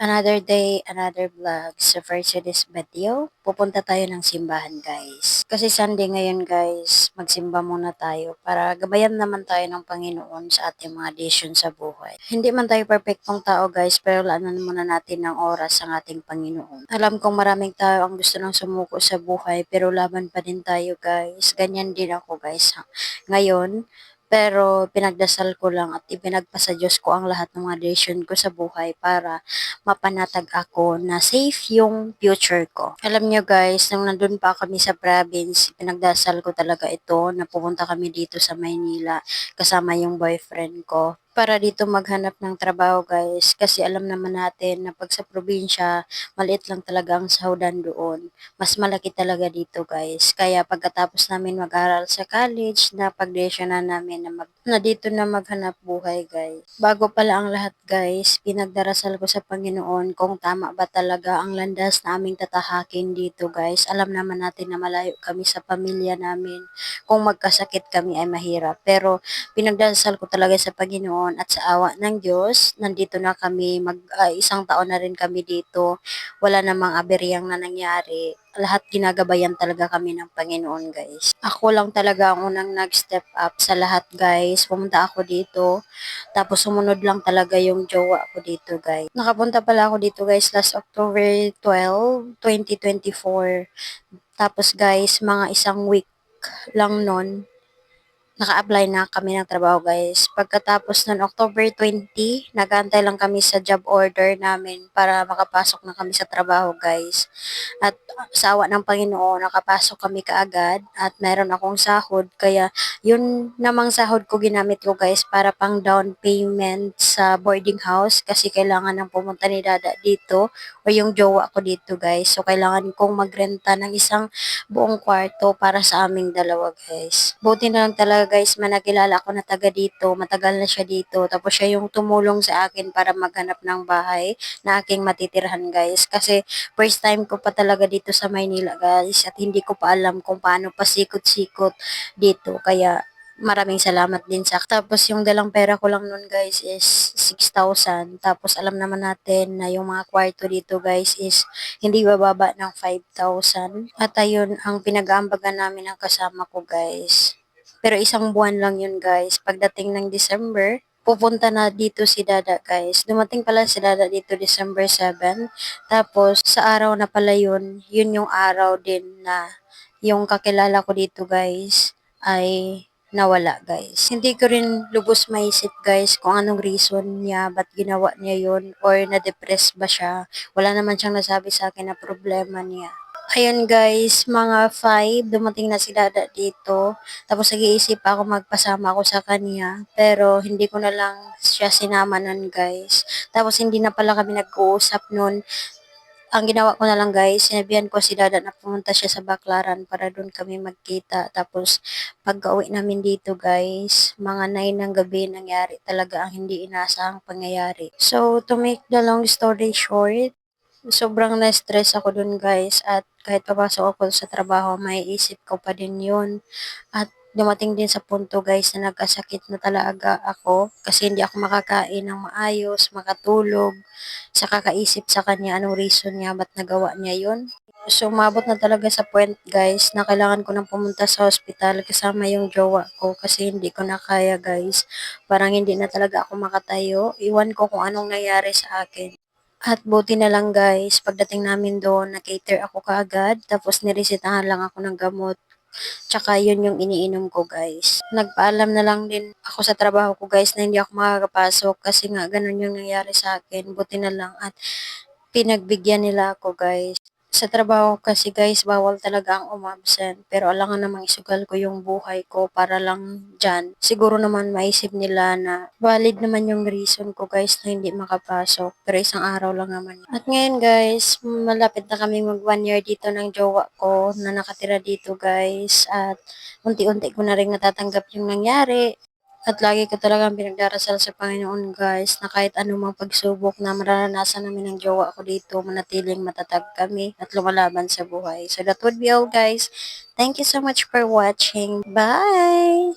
Another day, another vlog. So for today's video, pupunta tayo ng simbahan guys. Kasi Sunday ngayon guys, magsimba muna tayo para gabayan naman tayo ng Panginoon sa ating mga desisyon sa buhay. Hindi man tayo perfectong tao guys, pero laanan muna natin ng oras ang ating Panginoon. Alam kong maraming tao ang gusto nang sumuko sa buhay, pero laban pa din tayo guys. Ganyan din ako guys. Ngayon, pero pinagdasal ko lang at ipinagpasa Diyos ko ang lahat ng mga desisyon ko sa buhay para mapanatag ako na safe yung future ko. Alam nyo guys, nung nandun pa kami sa province, pinagdasal ko talaga ito na pupunta kami dito sa Maynila kasama yung boyfriend ko para dito maghanap ng trabaho guys kasi alam naman natin na pag sa probinsya maliit lang talaga ang sahudan doon, mas malaki talaga dito guys, kaya pagkatapos namin mag-aral sa college na pagdesisyonan namin na dito na maghanap buhay guys. Bago pala ang lahat guys, pinagdarasal ko sa Panginoon kung tama ba talaga ang landas na aming tatahakin dito guys. Alam naman natin na malayo kami sa pamilya namin, kung magkasakit kami ay mahirap, pero pinagdasal ko talaga sa Panginoon at sa awa ng Diyos, nandito na kami, isang taon na rin kami dito. Wala namang aberyang na nangyari. Lahat ginagabayan talaga kami ng Panginoon guys. Ako lang talaga ang unang nag-step up sa lahat guys. Pumunta ako dito. Tapos sumunod lang talaga yung jowa ko dito guys. Nakapunta pala ako dito guys last October 12, 2024. Tapos guys, mga isang week lang nun, naka-apply na kami ng trabaho guys. Pagkatapos ng October 20, nag-aantay lang kami sa job order namin para makapasok na kami sa trabaho guys. At sa awa ng Panginoon, nakapasok kami kaagad at meron akong sahod. Kaya yun namang sahod ko ginamit ko guys para pang down payment sa boarding house kasi kailangan ng pumunta ni Dada dito o yung jowa ko dito guys. So kailangan kong magrenta ng isang buong kwarto para sa aming dalawa guys. Buti na lang talaga guys, manakilala ko na taga dito, matagal na siya dito. Tapos siya yung tumulong sa akin para maghanap ng bahay na aking matitirhan guys. Kasi first time ko pa talaga dito sa Maynila guys at hindi ko pa alam kung paano pasikot-sikot dito. Kaya maraming salamat din sa tapos yung dalang pera ko lang nun guys is 6,000. Tapos alam naman natin na yung mga kwarto dito guys is hindi bababa ng 5,000. At ayun ang pinag-aambagan namin ng kasama ko guys. Pero isang buwan lang yun guys. Pagdating ng December, pupunta na dito si Dada guys. Dumating pala si Dada dito December 7. Tapos sa araw na pala yun, yun yung araw din na yung kakilala ko dito guys ay nawala guys. Hindi ko rin lubos maisip guys kung anong reason niya, ba't ginawa niya yun, or na-depress ba siya. Wala naman siyang nasabi sa akin na problema niya. Ayun guys, mga 5, dumating na si Dada dito. Tapos nag-iisip ako magpasama ako sa kanya. Pero hindi ko na lang siya sinama nun guys. Tapos hindi na pala kami nag-uusap nun. Ang ginawa ko na lang guys, sinabihan ko si Dada na pumunta siya sa Baclaran para doon kami magkita. Tapos pag-uwi namin dito guys, mga 9 ng gabi nangyari talaga ang hindi inaasahang pangyayari. So to make the long story short, sobrang na-stress ako dun guys at kahit papasok ako sa trabaho, may isip ko pa din yun. At dumating din sa punto guys na nagkasakit na talaga ako kasi hindi ako makakain ng maayos, makatulog, sa kakaisip sa kanya anong reason niya, ba't nagawa niya yun. So, umabot na talaga sa point guys na kailangan ko nang pumunta sa hospital kasama yung jowa ko kasi hindi ko na kaya guys. Parang hindi na talaga ako makatayo. Iwan ko kung anong nangyari sa akin. At buti na lang guys, pagdating namin doon, na-cater ako kaagad, tapos niresetahan lang ako ng gamot. Tsaka yun yung iniinom ko guys. Nagpaalam na lang din ako sa trabaho ko guys na hindi ako makakapasok kasi nga ganun yung nangyari sa akin. Buti na lang at pinagbigyan nila ako guys. Sa trabaho kasi guys, bawal talaga ang umabsent. Pero alangan namang isugal ko yung buhay ko para lang dyan. Siguro naman maisip nila na valid naman yung reason ko guys na hindi makapasok. Pero isang araw lang naman. At ngayon guys, malapit na kami mag 1 year dito ng jowa ko na nakatira dito guys. At unti-unti ko na rin natatanggap yung nangyari. At lagi ko talagang pinagdarasal sa Panginoon guys na kahit anumang pagsubok na mararanasan namin ng jowa ko dito, manatiling matatag kami at lumalaban sa buhay. So that would be all guys. Thank you so much for watching. Bye!